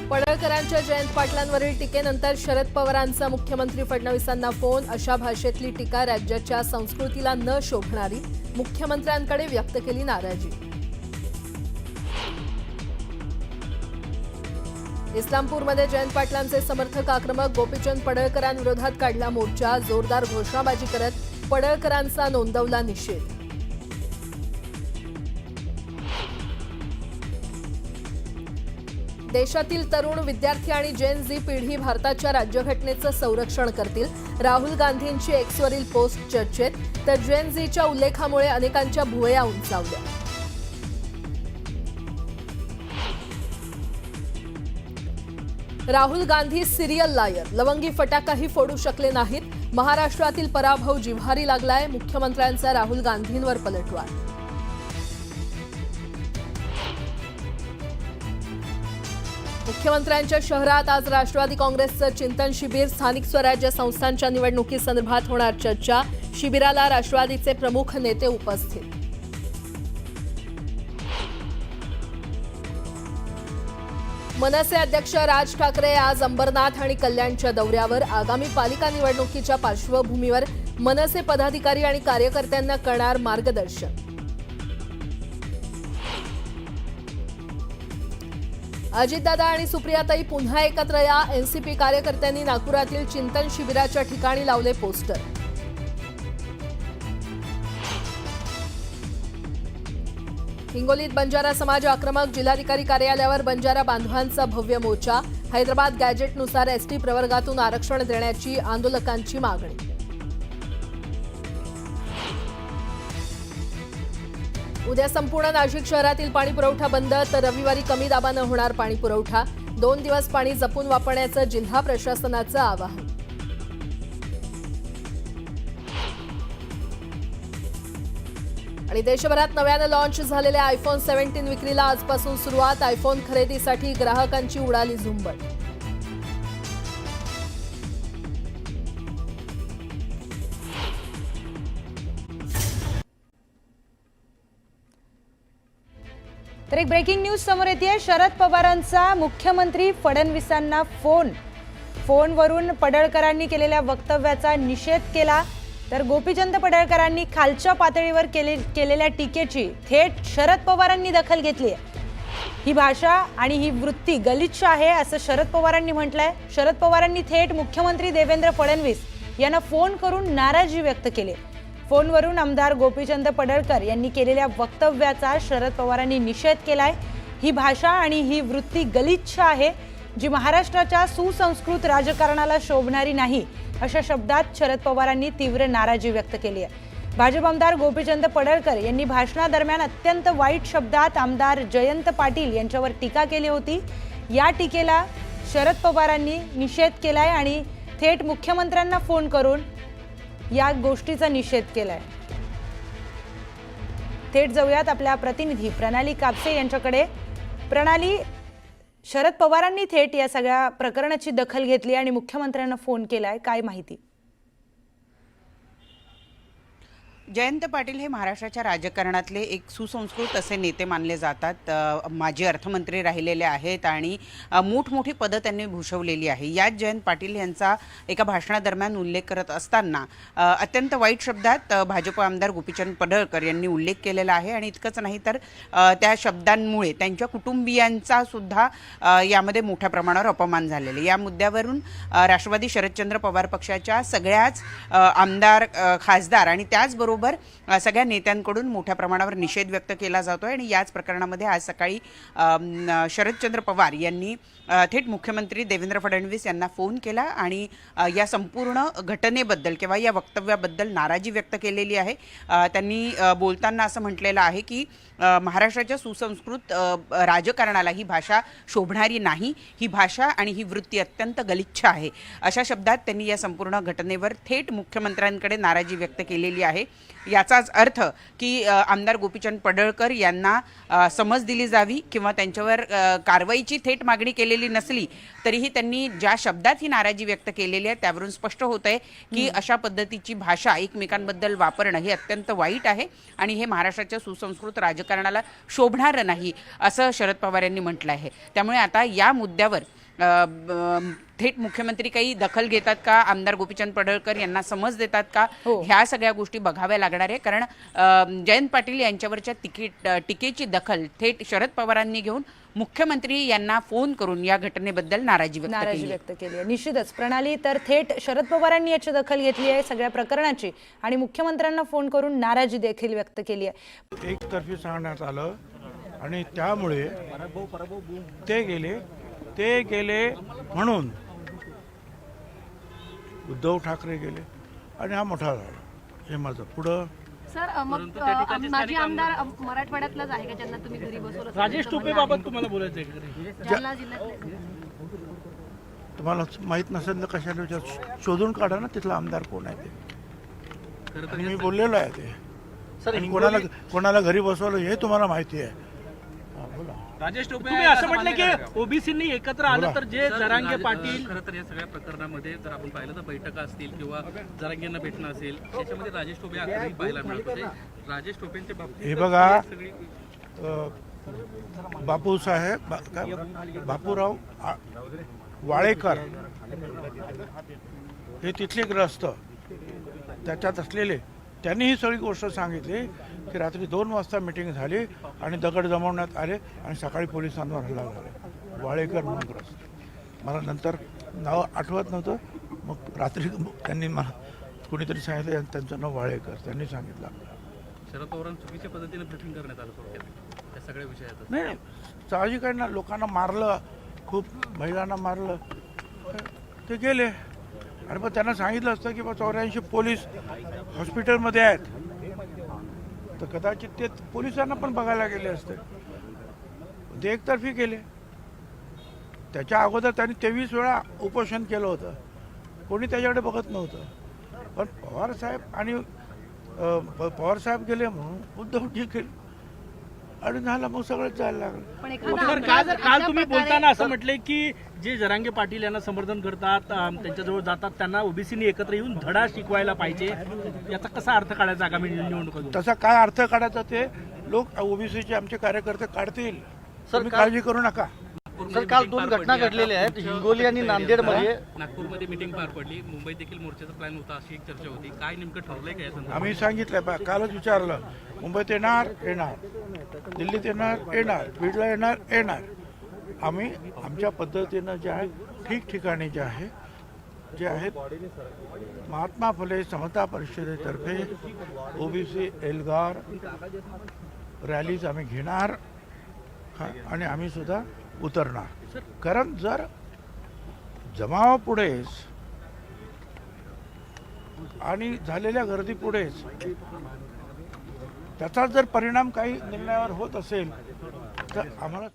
पडळकरांच्या जयंत पाटलांवरील टीकेनंतर शरद पवारांचा मुख्यमंत्री फडणवीसांना फोन. अशा भाषेतली टीका राज्याच्या संस्कृतीला न शोभणारी, मुख्यमंत्र्यांकडे व्यक्त केली नाराजी. इस्लामपूरमध्ये जयंत पाटलांचे समर्थक आक्रमक, गोपीचंद पडळकरांविरोधात काढला मोर्चा. जोरदार घोषणाबाजी करत पडळकरांचा नोंदवला निषेध. देशातील तरुण विद्यार्थी आणि जेन झी पिढी भारताच्या राज्यघटनेचं संरक्षण करतील. राहुल गांधींची एक्सवरील पोस्ट चर्चेत, तर जेन झीच्या उल्लेखामुळे अनेकांच्या भुवया उंचावल्या. राहुल गांधी सिरियल लायर, लवंगी फटाकाही फोडू शकले नाहीत. महाराष्ट्रातील पराभव जिव्हारी लागलाय. मुख्यमंत्र्यांचा राहुल गांधींवर पलटवार. मुख्यमंत्र्यांच्या शहरात आज राष्ट्रवादी काँग्रेसचं चिंतन शिबिर. स्थानिक स्वराज्य संस्थांच्या निवडणुकीसंदर्भात होणार चर्चा. शिबिराला राष्ट्रवादीचे प्रमुख नेते उपस्थित. मनसे अध्यक्ष राज ठाकरे आज अंबरनाथ आणि कल्याणच्या दौऱ्यावर. आगामी पालिका निवडणुकीच्या पार्श्वभूमीवर मनसे पदाधिकारी आणि कार्यकर्त्यांना करणार मार्गदर्शन. अजितदादा आणि सुप्रियाताई पुन्हा एकत्र या. एनसीपी कार्यकर्त्यांनी नागपुरातील चिंतन शिबिराच्या ठिकाणी लावले पोस्टर. हिंगोलीत बंजारा समाज आक्रमक, जिल्हाधिकारी कार्यालयावर बंजारा बांधवांचा भव्य मोर्चा. हैदराबाद गॅजेटनुसार एसटी प्रवर्गातून आरक्षण देण्याची आंदोलकांची मागणी. उद्या संपूर्ण नाशिक शहरातील पाणी पुरवठा बंद, तर रविवारी कमी दाबानं होणार पाणी पुरवठा. 2 दिवस पाणी जपून वापरण्याचं जिल्हा प्रशासनाचं आवाहन. आणि देशभरात नव्यानं लॉन्च झालेल्या आयफोन 17 विक्रीला आजपासून सुरुवात. आयफोन खरेदीसाठी ग्राहकांची उडाली झुंबड. तर एक ब्रेकिंग न्यूज समोर येते. शरद पवारांचा मुख्यमंत्री फडणवीसांना फोनवरून पडळकरांनी केलेल्या वक्तव्याचा निषेध केला. तर गोपीचंद पडळकरांनी खालच्या पातळीवर केलेल्या टीकेची थेट शरद पवारांनी दखल घेतली आहे. ही भाषा आणि ही वृत्ती गलिच्छ आहे असं शरद पवारांनी म्हटलंय. शरद पवारांनी थेट मुख्यमंत्री देवेंद्र फडणवीस यांना फोन करून नाराजी व्यक्त केली. फोनवरून आमदार गोपीचंद पडळकर यांनी केलेल्या वक्तव्याचा शरद पवारांनी निषेध केलाय. ही भाषा आणि ही वृत्ती गलिच्छ आहे, जी महाराष्ट्राच्या सुसंस्कृत राजकारणाला शोभणारी नाही, अशा शब्दात शरद पवारांनी तीव्र नाराजी व्यक्त केली आहे. भाजप आमदार गोपीचंद पडळकर यांनी भाषणादरम्यान अत्यंत वाईट शब्दात आमदार जयंत पाटील यांच्यावर टीका केली होती. या टीकेला शरद पवारांनी निषेध केलाय आणि थेट मुख्यमंत्र्यांना फोन करून या गोष्टीचा निषेध केलाय. थेट जाऊयात आपल्या प्रतिनिधी प्रणाली कापसे यांच्याकडे. प्रणाली, शरद पवारांनी थेट या सगळ्या प्रकरणाची दखल घेतली आणि मुख्यमंत्र्यांना फोन केलाय, काय माहिती? जयंत पाटील हे महाराष्ट्राच्या राजकारणातले एक सुसंस्कृत असे नेते मानले जातात. माजी अर्थमंत्री राहिलेले आहेत आणि मोठमोठी पदं त्यांनी भूषवलेली आहे. यात जयंत पाटील यांचा एका भाषणादरम्यान उल्लेख करत असताना अत्यंत वाईट शब्दात भाजप आमदार गोपीचंद पडळकर यांनी उल्लेख केलेला आहे. आणि इतकंच नाही तर त्या शब्दांमुळे त्यांच्या कुटुंबियांचा सुद्धा यामध्ये मोठ्या प्रमाणावर अपमान झालेले. या मुद्द्यावरून राष्ट्रवादी शरदचंद्र पवार पक्षाच्या सगळ्याच आमदार, खासदार आणि त्याचबरोबर सगळ्या नेत्यांकडून मोठ्या प्रमाणावर निषेध व्यक्त केला जातोय. आणि याच प्रकरणामध्ये आज सकाळी शरदचंद्र पवार यांनी थेट मुख्यमंत्री देवेंद्र फडणवीस यांना फोन केला आणि या संपूर्ण घटनेबद्दल किंवा या वक्तव्याबद्दल नाराजी व्यक्त केलेली आहे. त्यांनी बोलताना असं म्हटलेलं आहे की महाराष्ट्राच्या सुसंस्कृत राजकारणाला ही भाषा शोभणारी नाही, ही भाषा आणि ही वृत्ती अत्यंत गलिच्छ आहे, अशा शब्दात त्यांनी या संपूर्ण घटनेवर थेट मुख्यमंत्र्यांकडे नाराजी व्यक्त केलेली आहे. याचाच अर्थ की आमदार गोपीचंद पडळकर यांना समज दिली जावी किंवा त्यांच्यावर कारवाईची थेट मागणी केलेली नसली तरीही त्यांनी ज्या शब्दात ही नाराजी व्यक्त केलेली आहे त्यावरून स्पष्ट होतंय की अशा पद्धतीची भाषा एकमेकांबद्दल वापरणं हे अत्यंत वाईट आहे आणि हे महाराष्ट्राच्या सुसंस्कृत राजकारणाला शोभणारं नाही असं शरद पवार यांनी म्हटलं आहे. त्यामुळे आता या मुद्द्यावर थेट मुख्यमंत्री काही दखल घेतात का, आमदार गोपीचंद पडळकर यांना समज देतात का, हो. ह्या सगळ्या गोष्टी बघाव्या लागणार आहे. कारण जयंत पाटील यांच्यावरच्या टीकेची दखल थेट शरद पवारांनी घेऊन मुख्यमंत्री यांना फोन करून या घटनेबद्दल नाराजी व्यक्त केली आहे. निश्चितच प्रणाली, तर थेट शरद पवारांनी याची दखल घेतली आहे सगळ्या प्रकरणाची आणि मुख्यमंत्र्यांना फोन करून नाराजी देखील व्यक्त केली आहे. एकतर्फी सांगण्यात आलं आणि त्यामुळे ते गेले म्हणून उद्धव ठाकरे गेले आणि हा मोठा झाला. हे माझं पुढं. सर मग माजी आमदार मराठवाड्यातलाच आहे का ज्यांना तुम्ही घरी बसवलं? राजेश टोपे बाबत तुम्हाला बोलायचं आहे? जालना जिल्ह्यातले तुम्हाला माहित नसेल तर कशाला विचार, शोधून काढा ना तिथला आमदार कोण आहे ते. आणि मी बोललेलो आहे ते. आणि कोणाला घरी बसवलं हे तुम्हाला माहिती आहे. बोला. राजेश टोपे तुम्ही असं म्हटलं की ओबीसींनी एकत्र आलं तर जे जरांगे पाटील खरं तर या सगळ्या प्रकरणामध्ये जर आपण पाहिलं तर बैठका असतील किंवा जरांगेंना भेटणं असेल, त्याच्यामध्ये राजेश टोपे आखरी पाहायला मिळत होते. राजेश टोपेंच्या बाबतीत हे बघा, सगळी बापूराव वाळेकर हे तिथले ग्रस्त त्याच्यात असलेले, त्यांनी ही सगळी गोष्ट सांगितली की रात्री 2 वाजता मिटिंग झाली आणि दगड जमवण्यात आले आणि सकाळी पोलिसांवर हल्ला झाला. वाळेकर म्हणून ग्रस्त. मला नंतर नाव आठवत नव्हतं, मग रात्री त्यांनी मला कुणीतरी सांगितलं त्यांचं नाव वाळेकर, त्यांनी सांगितलं. शरद पवारांना चुकीच्या पद्धतीने ब्रिफिंग करण्यात आलं थोडक्यात त्या सगळ्या विषयात. नाही, साहजिक आहे ना, लोकांना मारलं, खूप महिलांना मारलं, ते गेले. आणि मग त्यांना सांगितलं असतं की 84 पोलीस हॉस्पिटलमध्ये आहेत, तर कदाचित ते पोलिसांना पण बघायला गेले असते. ते एकतर्फी गेले. त्याच्या अगोदर त्यांनी 23 वेळा उपोषण केलं होतं, कोणी त्याच्याकडे बघत नव्हतं. पण पवारसाहेब गेले म्हणून उद्धवजी गेले आणि झालं, मग सगळंच जायला लागलं. पण सर, काल तुम्ही बोलताना असं म्हटले की जे जरांगे पाटील यांना समर्थन करतात, त्यांच्याजवळ जातात, त्यांना ओबीसीनी एकत्र येऊन धडा शिकवायला पाहिजे. याचा कसा अर्थ काढायचा आगामी निवडणुकीत? तसा काय अर्थ काढायचा ते लोक ओबीसीचे आमचे कार्यकर्ते काढतील. तुम्ही काळजी करू नका. सर, काल 2 घटना घडलेल्या आहेत, हिंगोली आणि नांदेडमध्ये. नागपूरमध्ये मीटिंग पार पडली, मुंबईत देखील मोर्चाचा प्लॅन होता अशी एक चर्चा होती. काय नेमकं ठरलंय का या संदर्भात? आम्ही सांगितलं, कालच विचारलं, मुंबईत येणार, दिल्लीत येणार, बीडला येणार. आम्ही आमच्या पद्धतीनं जे आहे ठिकठिकाणी जे आहेत महात्मा फुले समता परिषदेतर्फे ओबीसी एल्गार रॅलीज आम्ही घेणार आणि आम्ही सुद्धा उतरणार. कारण जर जमावापुढेच आणि झालेल्या गर्दीपुढेच त्याचा जर परिणाम काही निर्णयावर होत असेल तर आम्हाला